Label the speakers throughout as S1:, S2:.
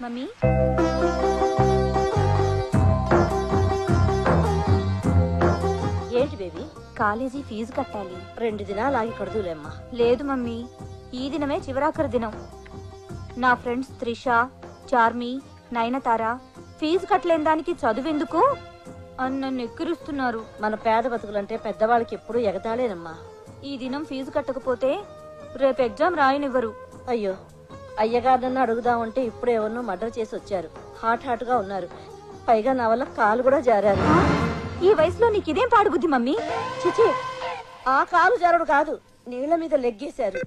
S1: Mummy
S2: ఏంటి baby?
S1: College fee కట్టాలి.
S2: 2 దినాలు ఆగి కడదులేమ్మా.
S1: లేదు మమ్మీ, ఈ దినమే చివరాఖరి దినం. నా ఫ్రెండ్స్ త్రిష, చార్మి, నయనతార ఫీజు కట్టలేని దానికి చదువెందుకు అని నన్ను ఎక్కిరిస్తున్నారు.
S2: మన పేద బతుకులంటే పెద్దవాళ్ళకి ఎప్పుడు ఎగతాళేనమ్మా.
S1: ఈ దినం ఫీజు కట్టకపోతే రేపు ఎగ్జామ్ రాయనివ్వరు.
S2: అయ్యో, అయ్యగారినన్నా అడుగుదామంటే ఇప్పుడు ఎవరినో మర్డర్ చేసి వచ్చారు. హాట్ గా ఉన్నారు. పైగా నా వల్ల కాలు కూడా జారారు.
S1: ఈ వయసులో నీకు ఇదేం పాడుబుద్ధి మమ్మీ?
S2: చిచి, ఆ కాలు జారుడు కాదు, నీళ్ల మీద లెగ్గేశారు.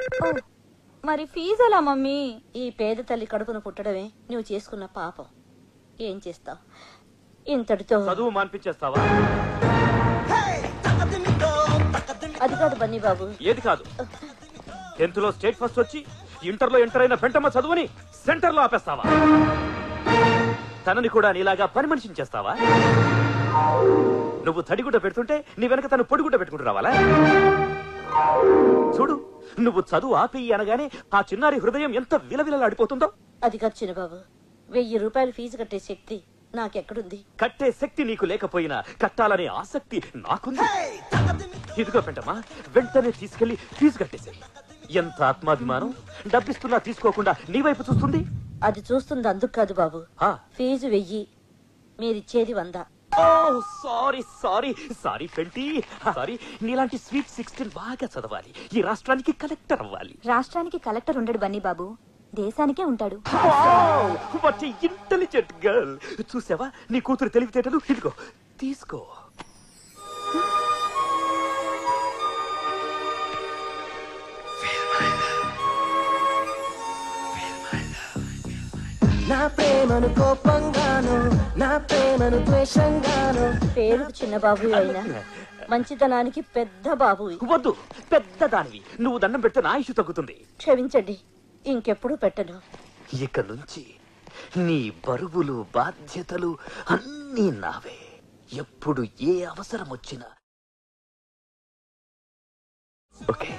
S1: మరి ఫీజు ఎలా మమ్మీ?
S2: ఈ పేద తల్లి కడుపున పుట్టడమే నువ్వు చేసుకున్న పాపం. ఏం చేస్తావు? ఇంతటితో
S3: చదువు మాన్పించేస్తావా?
S2: అది కాదు బన్నీ బాబు.
S3: ఏది కాదు? 10th లో స్టేట్ ఫస్ట్ వచ్చి ఇంటర్లో ఎంటర్ అయిన వెంటమ్మ చదువుని సెంటర్ లో ఆపేస్తావా? తనని కూడా నీలాగా పని మనిషిని చేస్తావా? నువ్వు తడిగుడ్డ పెడుతుంటే నీ వెనక తను పొడిగుడ్డ పెట్టుకుంటూ రావాలా? చూడు, నువ్వు చదువు ఆపేయి అనగానే ఆ చిన్నారి హృదయం ఎంత విలవిలలాడిపోతుందో.
S2: అది కాదు చిన్నబాబు, 1000 రూపాయలు ఫీజు కట్టే శక్తి నాకెక్కడుంది?
S3: కట్టే శక్తి నీకు లేకపోయినా కట్టాలనే ఆసక్తి నాకుంది. ఇదిగో పెంటమ్మా, వెంటనే తీసుకెళ్లి ఫీజు కట్టేశాయి. ఎంత ఆత్మాభిమానం! డబ్బిస్తున్నా తీసుకోకుండా నీ వైపు చూస్తుంది.
S2: అది చూస్తుంది అందుకు కాదు బాబు. ఫీజు 1000, మీరిచ్చేది 100.
S3: Sorry పెంటి, sorry. నీలాంటి స్వీట్ 16 బాగా చదవాలి. ఈ రాష్ట్రానికి కలెక్టర్ అవ్వాలి.
S1: రాష్ట్రానికి కలెక్టర్ ఉండడు బన్నీ బాబు, దేశానికే ఉంటాడు.
S3: Intelligent girl. చూసావా నీ కూతురు తెలివితేటలు? ఇదిగో తీసుకో.
S4: నా ప్రేమను కోపంగాను, నా ప్రేమను ద్వేషంగాను.
S2: పేరుకు చిన్న బాబు అయినా మంచితనానికి పెద్ద బాబు.
S3: వద్దు, పెద్ద దానివి. నువ్వు దండం పెడితే నా ఇష్యూ తగ్గుతుంది.
S2: క్షమించండి, ఇంకెప్పుడు పెట్టను.
S3: ఇక నుంచి నీ బరువులు బాధ్యతలు అన్నీ నావే. ఎప్పుడు ఏ అవసరం వచ్చినా. ఓకే,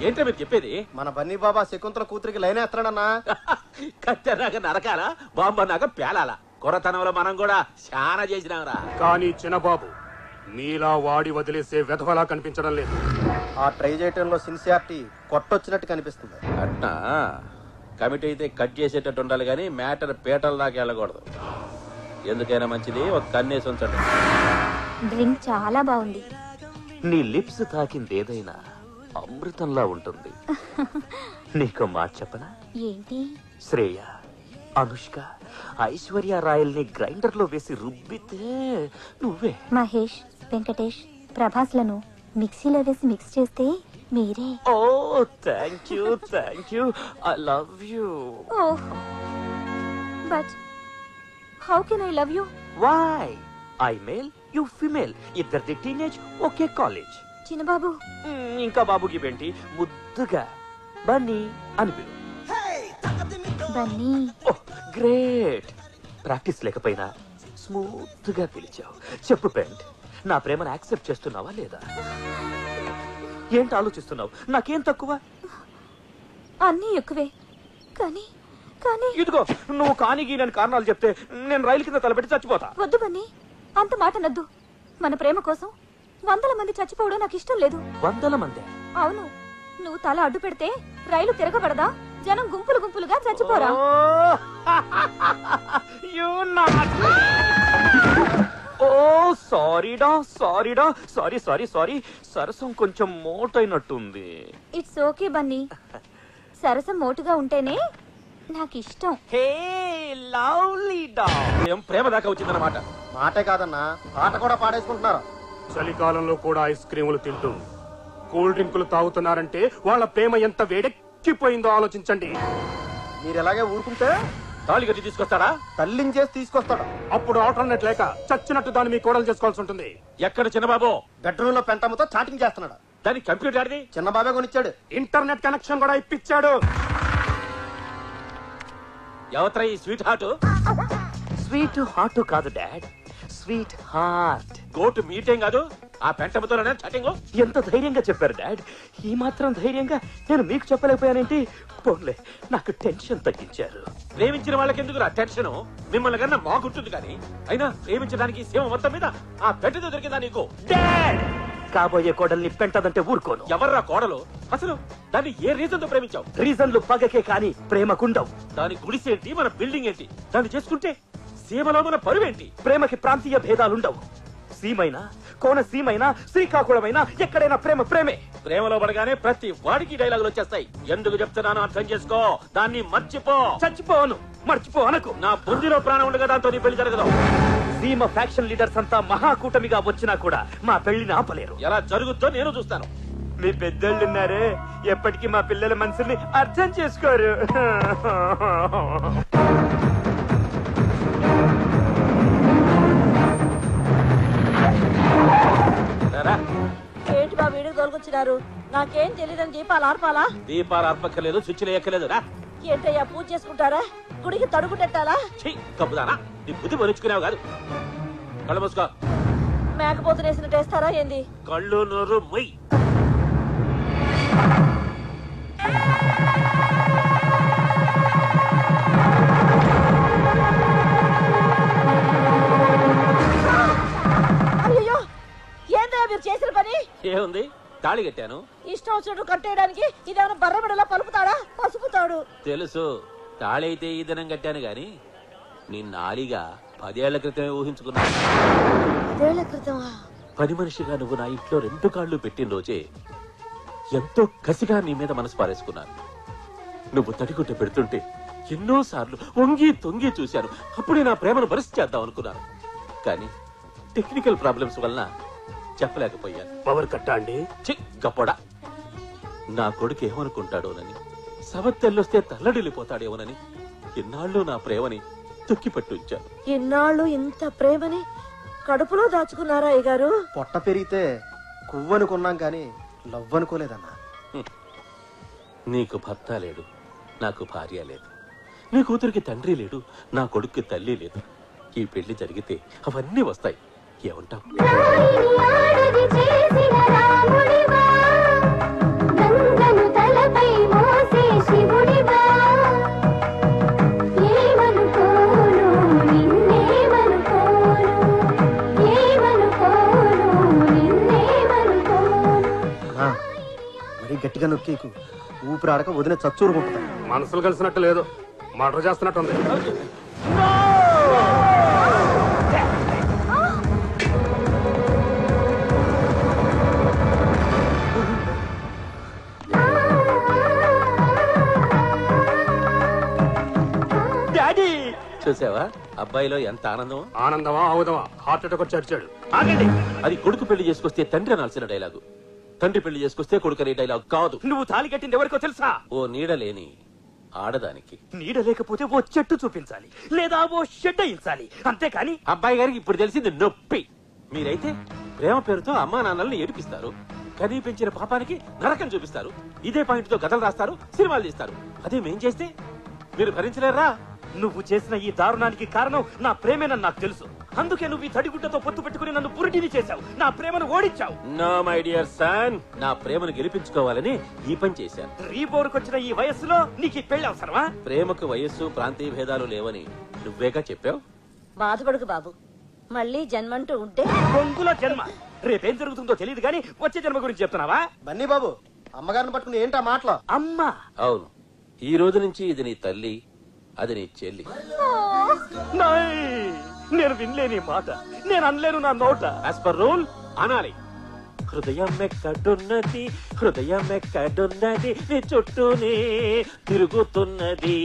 S3: ఏంటో మీరు చెప్పేది?
S5: మన బన్నీ బాబా శకుంతల కూతురికి లైన్ వేస్తాడన్నా.
S3: కట్టెనాక నరకాల, బాంబన్నాక పేలాల. కొరతనంలో మనం కూడా చాలా చేసినాంరా.
S6: కానీ చిన్నబాబు, మీలా వాడి వదిలేసే వెధవలా కనిపించడం లేదు.
S5: ఆ ట్రై చేయటంలో సిన్సియారిటీ కొట్టొచ్చినట్టు కనిపిస్తుంది.
S7: అట్నా? కమిటీ అయితే కట్ చేసేటట్టు ఉండాలి కానీ మ్యాటర్ పీటల దాకా వెళ్ళకూడదు. ఎందుకైనా మంచిది ఒక కన్నేసి ఉంచండి.
S1: డ్రింక్ చాలా బాగుంది.
S3: నీ లిప్స్ తాకింది ఏదైనా అమృతంలా ఉంటుంది. నీకు మాట చెప్పనా?
S1: ఏంటి?
S3: శ్రేయ, అనుష్క, ఐశ్వర్య రాయల్ని గ్రైండర్ లో వేసి రుబ్బితే నువ్వే.
S1: మహేష్, వెంకటేష్, ప్రభాస్ లను మిక్సీలో వేసి మిక్స్ చేస్తే మీరే.
S3: Oh thank you, I love you.
S1: But how can I love you?
S3: Why? I male, you female, ఇద్దరిది టీనేజ్, ఒకే కాలేజ్.
S1: చిన్నబాబు,
S3: ఇంకా బాబుకి ఏంటి? ముద్దుగా బన్నీ అని పిలు.
S1: బన్నీ.
S3: Oh great. ప్రాక్టీస్ లేకపోయినా స్మూత్ గా పిలిచావు. చెప్పు పెంట్, నా ప్రేమను యాక్సెప్ట్ చేస్తున్నావా లేదా? ఏంటి ఆలోచిస్తున్నావు? నాకేం తక్కువ?
S1: అన్నీ ఎక్కువే. కానీ కానీ
S3: ఇదిగో, నువ్వు కానికి నేను కారణాలు చెప్తే నేను రైలు కింద తలపెట్టి చచ్చిపోతా.
S1: వద్దు బన్నీ, అంత మాట నద్దు. మన ప్రేమ కోసం 100 మంది చచ్చిపోవడం నాకు ఇష్టం లేదు.
S3: 100 మంది? అవును.
S1: నువ్వు తల అడ్డు పెడితే రైలు తిరగబడదా? జనం గుంపులు గుంపులుగా చచ్చిపోరా?
S3: సారీ. సరసం కొంచెం మోటైనట్టుంది.
S1: ఇట్స్ ఓకే బన్నీ, సరసం మోటుగా ఉంటేనే నాకు ఇష్టం.
S3: హే లవ్లీ డాగ్.
S7: ఏం ప్రేమ దాకా వచ్చిందన్నమాట.
S5: మాటే కాదన్నా, పాట కూడా పాడేసుకుంటున్నారు.
S6: చలికాలంలో కూడా ఐస్ క్రీములు తింటూ కూల్ డ్రింకులు తాగుతున్నారంటే వాళ్ళ ప్రేమ ఎంత వేడెక్కిపోయిందో ఆలోచించండి.
S5: మీరు ఎలాగే ఊరుకుంటే
S7: తాళి కట్టి తీసుకొస్తాడా?
S5: తల్లించేసి తీసుకొస్తాడు.
S6: అప్పుడు ఆల్టర్నేట్ లేక చచ్చినట్టు దాన్ని మీ కోడలు చేసుకోవాల్సి ఉంటుంది.
S7: ఎక్కడ చిన్నబాబు?
S5: బెడ్రూమ్ లో పెంటమ్మతో చాటింగ్ చేస్తున్నాడు.
S7: దానికి కంప్యూటర్ ఆడిది
S5: చిన్నబాబే కొనిచ్చాడు.
S6: ఇంటర్నెట్ కనెక్షన్ కూడా ఇప్పించాడు.
S7: ఎవత్రా ఈ స్వీట్ హార్ట్?
S3: స్వీట్ హార్ట్ కాదు డాడ్, స్వీట్ హార్ట్.
S7: గోటు మీటేం కాదు, ఆ పెంటముతోనే చాటింగ్.
S3: ఎంత ధైర్యంగా చెప్పారు డాడ్. ఈ మాత్రం ధైర్యంగా నేను మీకు చెప్పలేకపోయానేంటి? పోన్లే, నాకు టెన్షన్ తగ్గించారు.
S7: ప్రేమించిన వాళ్ళకి ఎందుకు టెన్షన్? మిమ్మల్ని కన్నా మాకుంటుంది కానీ అయినా ప్రేమించడానికి సీమ మొత్తం మీద ఆ పెంటతో దొరికిందా నీకు?
S3: డాడ్, కాబోయే కోడల్ని పెంటదంటే ఊరుకోను.
S7: ఎవర్రా కోడలు? అసలు దాన్ని ఏ రీజన్ తో ప్రేమించావు?
S3: రీజన్లు పగకే కాని ప్రేమకుండవు.
S7: దాని గుడిసేంటి, మన బిల్డింగ్ ఏంటి? దాన్ని చేసుకుంటే సీమలో మన పరువేంటి?
S3: ప్రేమకి ప్రాంతీయ భేదాలుండవు. సీమైనా కోనసీమైనా శ్రీకాకుళమైనా ఎక్కడైనా ప్రేమ ప్రేమే.
S7: ప్రేమలో పడగానే ప్రతి వాడికి డైలాగులు వచ్చేస్తాయి. ఎందుకు చెప్తున్నానో అర్థం చేసుకో. దాన్ని మర్చిపో.
S3: చచ్చిపోను, మర్చిపో అనకు.
S7: నా బుద్ధిలో ప్రాణం ఉండగా దాంతో నీ పెళ్లి జరగదు.
S3: సీమ ఫ్యాక్షన్ లీడర్స్ అంతా మహాకూటమిగా వచ్చినా కూడా మా పెళ్లిని ఆపలేరు.
S7: ఎలా జరుగుద్దో నేను చూస్తాను.
S3: మీ పెద్దోళ్ళున్నారే, ఎప్పటికీ మా పిల్లల మనసుల్ని అర్థం చేసుకోరు.
S2: ఏంటి మా వీడికి తోలుకొచ్చినారు? నాకేం తెలియదని దీపాలు ఆర్పాలా?
S7: దీపాలు అర్పక్కర్లేదు, స్విచ్లు ఎక్కలేదు. రా
S2: ఏంటయ్యా, పూజ చేసుకుంటారా? గుడికి తడుగు పెట్టాలా?
S7: కప్పుదానా? నీ బుద్ధి మరుచుకునేవు కాదు. కళ్ళు మూసుకో.
S2: మేకపోతులు వేసినట్టు వేస్తారా ఏంది?
S7: కళ్ళు నోరు మొయ్.
S2: అయ్యో, ఏందయ్యా మీరు చేసిన పని?
S7: ఏముంది, తాళి కట్టాను.
S2: ఇష్టం వచ్చినట్టు కట్టేయడానికి ఇదేమైనా బర్రబిడలా పలుపుతాడా? పసుపుతాడు.
S7: తెలుసు, తాళి అయితే ఈ దినం కట్టాను గాని నీ నాలిగా 10 ఏళ్ల క్రితమే ఊహించుకున్నాను.
S2: 10 ఏళ్ల క్రితమా?
S7: పని మనిషిగా నువ్వు నా ఇంట్లో 2 కాళ్ళు పెట్టిన రోజే ఎంతో కసిగా నీ మీద మనసు పారేసుకున్నాను. నువ్వు తడిగుడ్డ పెడుతుంటే ఎన్నోసార్లు వంగి తొంగి చూశాను. అప్పుడే నా ప్రేమను భరిసి చేద్దాం అనుకున్నాను. కానీ టెక్నికల్ ప్రాబ్లమ్స్ వలన చెప్పలేకపోయాను.
S6: పవర్ కట్టా అండి?
S7: గప్పడా, నా కొడుకు ఏమనుకుంటాడోనని, సవత్తెల్లొస్తే తల్లడిల్లిపోతాడేమోనని ఇన్నాళ్ళు నా ప్రేమని తొక్కిపట్టు ఉంచాను.
S2: ఇన్నాళ్ళు ఇంత ప్రేమని కడుపులో దాచుకున్నారా అయ్యగారు?
S5: పొట్ట పెరిగితే కొవ్వు అనుకున్నాం కానీ లవ్ అనుకోలేదన్నా.
S7: నీకు భర్త లేడు, నాకు భార్య లేదు. నీ కూతురికి తండ్రి లేడు, నా కొడుక్కి తల్లి లేదు. ఈ పెళ్లి జరిగితే అవన్నీ వస్తాయి. ఏమంటావు?
S5: మరీ గట్టిగా నొక్కేకు, ఊపిరాడక వదిన చచ్చూరుకుంటున్నా.
S6: మనసులు కలిసినట్టు లేదు, మర్డర్ చేస్తున్నట్టుంది.
S3: డాడీ,
S7: చూసావా అబ్బాయిలో ఎంత ఆనందం?
S6: ఆనందమా ఆవుదమా? హార్ట్ అటాక్ వచ్చి అడిచాడు.
S3: ఆగండి.
S7: అది కొడుకు పెళ్లి చేసుకొస్తే తండ్రి అనాల్సిన డైలాగు. తండ్రి పెళ్లి చేసుకొస్తే కొడుకు అనే డైలాగ్ కాదు.
S3: నువ్వు తాళి కట్టింది ఎవరికో తెలుసా?
S7: ఓ నీడ లేని ఆడదానికి.
S3: నీడ లేకపోతే ఓ చెట్టు చూపించాలి, లేదా ఓ షెడ్ అయించాలి, అంతేకాని
S7: అబ్బాయి గారికి ఇప్పుడు తెలిసింది నొప్పి. మీరైతే ప్రేమ పేరుతో అమ్మా నాన్నల్ని ఏడిపిస్తారు, కనీ పెంచిన పాపానికి నరకం చూపిస్తారు. ఇదే పాయింట్ తో కథలు రాస్తారు, సినిమాలు తీస్తారు. అదే మేం చేస్తే మీరు భరించలేరా?
S3: నువ్వు చేసిన ఈ దారుణానికి కారణం నా ప్రేమేనని నాకు తెలుసు. అందుకే నువ్వు ఈ తడిగుడ్డతో పొత్తు పెట్టుకుని నన్ను పురిటిని చేశావు, నా ప్రేమను ఓడించావు.
S7: నో మై డియర్ సన్, నా ప్రేమను గెలిపించుకోవాలని ఈ పని చేశాను.
S3: రీబోర్కొచ్చిన ఈ వయస్సులో నీకు ఈ పెళ్లి అవసరమా?
S7: ప్రేమకు వయస్సు ప్రాంతీయ భేదాలు లేవని నువ్వేగా చెప్పావు.
S2: బాధపడకు బాబు, మళ్ళీ జన్మంటూ ఉంటే.
S3: బొంగుల జన్మ. రేపేం జరుగుతుందో తెలియదు గానీ వచ్చే జన్మ గురించి చెప్తున్నావా?
S5: బన్నీ బాబు, అమ్మగారిని పట్టుకుని ఏంటా మాటలు?
S3: అమ్మా?
S7: అవును, ఈ రోజు నుంచి ఇది నీ తల్లి, అది నీ చెల్లి.
S3: నేను వినలేని మాట, నేను అనలేను నా నోట.
S7: యాజ్ పర్ రూల్ అనాలి. హృదయం ఎక్కడున్నది, హృదయం ఎక్కడున్నది, నీ చుట్టూనే తిరుగుతున్నది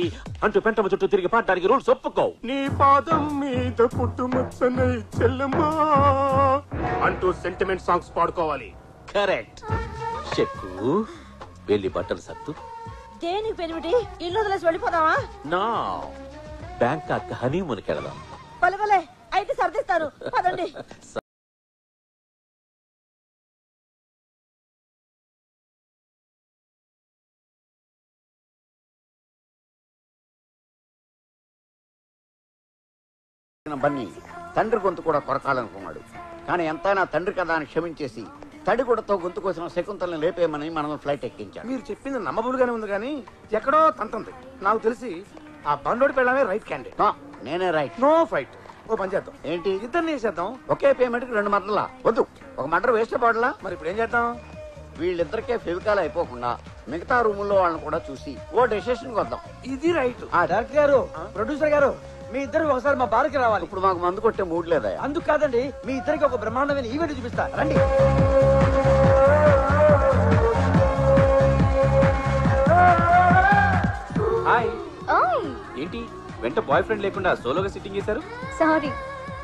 S7: అంటూ పెంటమ్మ చుట్టూ తిరిగి పాడడానికి రూల్స్ ఒప్పుకో.
S6: నీ పాదం మీద పుట్టుమచ్చనై చెల్లమ్మా అంటూ సెంటిమెంట్ సాంగ్స్ పాడుకోవాలి.
S7: కరెక్ట్. చెక్కు వెళ్ళి బట్టలు సత్తు.
S2: దేనికి పెనిమిటి? ఇల్లు వదిలేసి వెళ్ళిపోదామా?
S7: నా బ్యాంకాక్ హనీమూన్కి వెళదాం.
S2: పలవలే, అయితే సర్దిస్తాను, పదండి.
S8: బన్నీ తండ్రి గొంతు కూడా కొరకాలనుకున్నాడు. కానీ ఎంతైనా తండ్రి కదా అని క్షమించేసి తడిగుడతో గొంతు కోసిన శకుంతలను లేపేయమని మనం ఫ్లైట్ ఎక్కించాం.
S5: మీరు చెప్పింది నమ్మబులుగానే ఉంది కానీ ఎక్కడో తంతుంది. నాకు తెలిసి ఆ బండోడి పెళ్ళమే రైట్ క్యాండిడేట్.
S8: నేనే రైట్.
S5: No fight. ఓ పని చేద్దాం.
S8: ఏంటి?
S5: ఇద్దరిని చేద్దాం.
S8: ఒకే పేమెంట్ కి 2 మర్డర్లా? వద్దు, ఒక మర్డర్ వేస్ట్ పడలా.
S5: మరి ఇప్పుడు ఏం చేద్దాం?
S8: వీళ్ళిద్దరికే ఫెవికాల్ అయిపోకుండా మిగతా రూముల్లో వాళ్ళని కూడా చూసి ఓ డెసిషన్ వద్దాం.
S5: ఇది రైట్.
S9: డైరెక్టర్ గారు, ప్రొడ్యూసర్ గారు, మీ ఇద్దరు ఒకసారి మా బార్కి రావాలి.
S8: ఇప్పుడు మాకు మందు కొట్టే మూడ్ లేదా?
S9: అందుకు కాదండి, మీ ఇద్దరికి ఒక బ్రహ్మాండమైన ఈవెంట్ చూపిస్తా, రండి.
S10: హాయ్. ఏంటి వెంట బాయ్ ఫ్రెండ్ లేకుండా సోలోగా సిట్టింగ్ చేశారు?
S1: సారీ,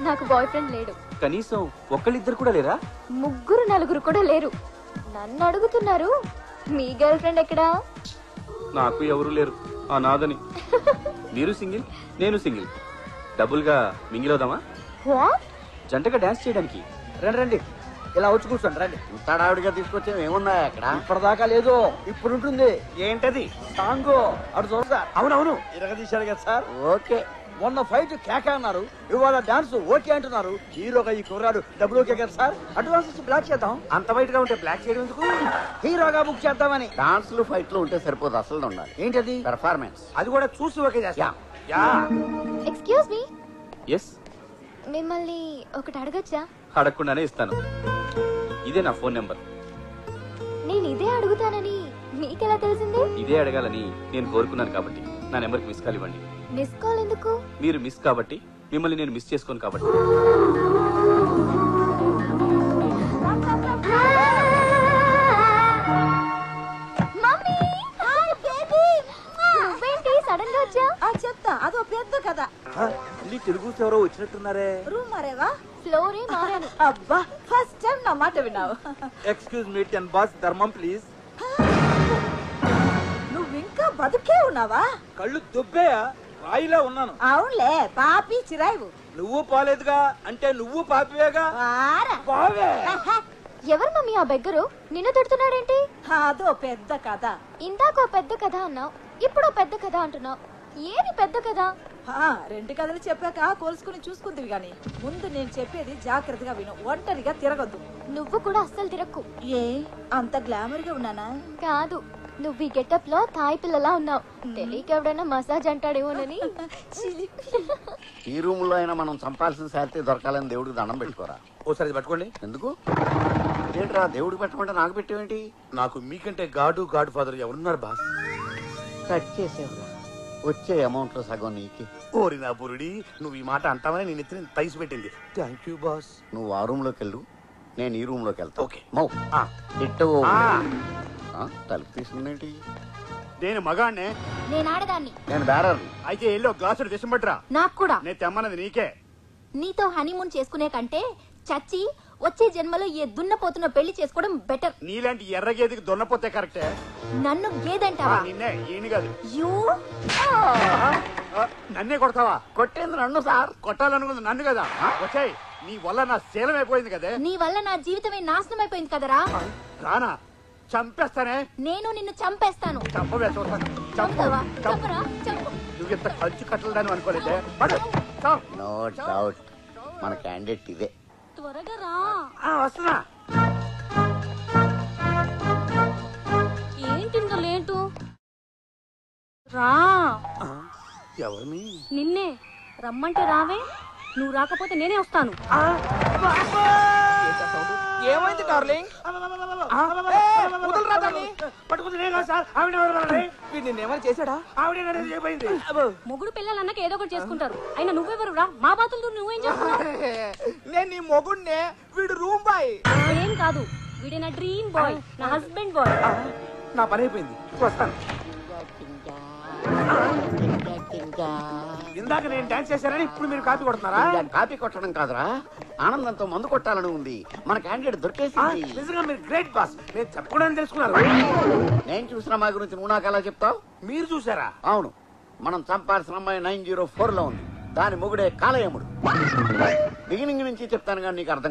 S1: నాకు బాయ్ ఫ్రెండ్ లేడు.
S10: కనీసం ఒక్కళ్ళిద్దరు కూడా లేరా?
S1: 3 4 కూడా లేరు. నన్ను అడుగుతున్నారు, మీ గర్ల్ ఫ్రెండ్ ఎక్కడా?
S10: నాకు ఎవరు లేరు, ఆ నాదని. మీరు సింగిల్, నేను సింగిల్. డబుల్ గా మింగిల్ అవుదామా? జంటగా డాన్స్ చేయడానికి.
S9: రండి రండి, ఇలా వచ్చి కూర్చోండి, రండి.
S8: ఇంత డావిడిగా తీసుకొచ్చే ఏమున్నా అక్కడ?
S9: ఇప్పటిదాకా లేదు, ఇప్పుడు ఉంటుంది.
S5: ఏంటది?
S9: సాంగో అటు చూస్తా.
S5: అవునవును,
S9: ఇరగదీశారు కదా సార్.
S8: ఓకే.
S9: మొన్న ఫైట్ కేక అన్నారు, ఇవాళ డాన్స్ ఓకే అంటున్నారు. హీరోగా ఈ కుర్రాడు డబ్బులు ఓకే కదా సార్. అడ్వాన్స్ ఇచ్చి బ్లాక్ చేద్దాం.
S5: అంత వైట్ గా ఉంటే బ్లాక్ చేయడం ఎందుకు?
S9: హీరోగా బుక్ చేద్దామని.
S8: డాన్స్లు ఫైట్లు ఉంటే సరిపోదు, అసలు ఉండాలి.
S9: ఏంటది?
S8: పెర్ఫార్మెన్స్.
S5: అది కూడా చూసి ఓకే చేస్తా.
S1: Excuse me,
S10: yes.
S1: మిమ్మల్ని ఒకటి అడగచ్చా?
S10: అడగకుండానే ఇస్తాను. ఇదే నా ఫోన్ నెంబర్.
S1: నేను ఇదే అడుగుతానని మీకెలా తెలిసింది?
S10: ఇదే అడగాలని నేను కోరుకున్నాను కాబట్టి నా నెంబర్కి మిస్ కాల్ ఇవ్వండి.
S1: మిస్ కాల్ ఎందుకు?
S10: మీరు మిస్ కాబట్టి, మిమ్మల్ని నేను మిస్ చేసుకోను కాబట్టి.
S1: Mummy, hi baby. నువ్వేంటి సడన్ గా వచ్చా?
S2: చెప్తా, అదో పెద్ద కదా.
S5: మళ్ళీ తెలుగు ఎవరో వచ్చినట్టున్నారే.
S2: రూమ్ మారేవా?
S1: ఫ్లోరే మారాను.
S2: అబ్బా, ఫస్ట్ టైం నా మాట విన్నావు.
S5: ఎక్స్క్యూజ్ మీ, 10 బాస్ ధర్మం ప్లీజ్.
S2: నువ్వు ఇంకా బతుకే ఉన్నావా?
S9: కళ్ళు దుబ్బేయా, రాయిలా ఉన్నాను.
S2: అవునులే, పాపి చిరాయివు.
S9: నువ్వు పోలేదుగా, అంటే నువ్వు పాపివేగా.
S2: వారా.
S9: పావే.
S1: ఎవరు మమ్మీ ఆ బెగ్గరు? నిన్ను తిడుతున్నాడేంటి?
S2: అదో పెద్ద కథ.
S1: ఇందాకో పెద్ద కథ అన్నావు, ఇప్పుడు పెద్ద కథ అంటున్నావు. ఏది పెద్ద కథ?
S2: 2 కథలు చెప్పాక కోల్చుకుని చూసుకుందివి గాని, ముందు నేను చెప్పేది జాగ్రత్తగా విను. ఒంటరిగా తిరగద్దు.
S1: నువ్వు కూడా అస్సలు తిరక్కు.
S2: ఏ అంత గ్లామర్ గా ఉన్నానా?
S1: కాదు, నువ్వు ఈ గెటప్ లో తాయి పిల్లలా ఉన్నావు. తెలియక ఎవడైనా మసాజ్ అంటాడేమోనని.
S8: ఈ రూమ్ లో అయినా మనం చంపాల్సిన శాలరీ దొరకాలని దేవుడికి దండం పెట్టుకోరా.
S5: ఓసారి పట్టుకోండి.
S8: ఎందుకు? ఏంట్రా దేవుడికి పెట్టమంటే నాకు పెట్టేవేంటి?
S5: నాకు మీకంటే గాడ్ ఫాదర్ ఎవరున్నారు బాస్?
S8: కట్ చేసేవరా, వచ్చే అమౌంట్ లో సగం నీకే.
S5: ఓరి నా బురుడి, నువ్వు ఈ మాట అంటావని నేను ఎత్తిన తైసి పెట్టింది. Thank you boss.
S8: నువ్వు ఆ రూమ్ లోకి వెళ్ళు, నేను ఈ రూమ్ లోకి వెళ్తా.
S5: ఓకే.
S8: మౌ
S5: ఆ.
S8: ఇట్టు
S5: ఆ.
S8: తలుపు తీసుకుందేంటి?
S5: నేను మగాడినే.
S1: నేను ఆడదాన్ని.
S8: నేను బేరర్.
S5: అయితే ఎల్లో గ్లాసుడు విషం పట్టురా.
S1: నాకు కూడా.
S5: నేను తెమ్మన్నది నీకే.
S1: నీతో హనీమూన్ చేసుకునే కంటే చచ్చి వచ్చే జన్మలో ఏ దున్నపోతున్న పెళ్లి చేసుకోవడం బెటర్.
S5: నీలాంటి ఎర్ర గేదికి దొన్నపోతే కరెక్టే.
S1: నన్ను గేదంటావా?
S5: నిన్నే, ఈయన కాదు.
S1: యూ.
S5: నన్నే కొడతావా?
S8: కొట్టేంది నన్ను సార్.
S5: కొట్టాలనుకుంది నన్ను కదా. వచ్చాయి, నీ వల్ల నా శీలం అయిపోయింది కదే.
S1: నీ వల్ల నా జీవితమే నాశనం అయిపోయింది కదరా.
S5: రానా, చంపేస్తానే.
S1: నేను నిన్ను చంపేస్తాను.
S5: చంపవే, చూస్తాను.
S1: చంపుతావా?
S5: చంపు.
S1: చంపరా? చంపు.
S5: నువ్వు ఇంత కంచు కట్టలేదని అనుకోలేదే. పడు. చావ్.
S8: నో డౌట్ మన క్యాండిడేట్ ఇదే.
S1: త్వరగా రా.
S5: వస్తున్నా.
S1: ఏంటింత లేటు? రా.
S5: ఎవరిని?
S1: నిన్నే రమ్మంటే రావే. నువ్వు రాకపోతే నేనే వస్తాను.
S9: ఏమైంది డార్లింగ్? నిన్నేమైనా చేశాడా?
S1: మొగుడు పిల్లలన్నాక ఏదో ఒకటి చేసుకుంటారు. అయినా నువ్వెవరు రా? మా బాతులు నువ్వేం చేస్తున్నావు?
S9: నేను నీ మొగుడినే, వీడు రూమ్ బాయ్.
S1: ఏం కాదు, వీడే నా డ్రీమ్ బాయ్, నా హస్బెండ్ బాయ్.
S5: నా పని అయిపోయింది, వస్తాను. ఇందాక నేను డాన్స్ చేశానని ఇప్పుడు మీరు కాపీ కొడుతున్నారా?
S8: కాపీ కొట్టడం కాదురా, ఆనందంతో మందు కొట్టాలని ఉంది. మన క్యాండిడేట్ దొరికేసింది.
S5: నిజంగా మీరు గ్రేట్ బాస్. నేను చెప్పకూడదని తెలుసుకున్నారు.
S8: నేను చూసిన మా గురించి నువ్వు నాకు ఎలా చెప్తావు?
S5: మీరు చూసారా?
S8: అవును, మనం చంపాల్సిన అమ్మాయి 904 లో ఉంది. దాని మొగుడే కాలయముడు. బిగినింగ్ నుంచి చెప్తాను కానీ నీకు అర్థం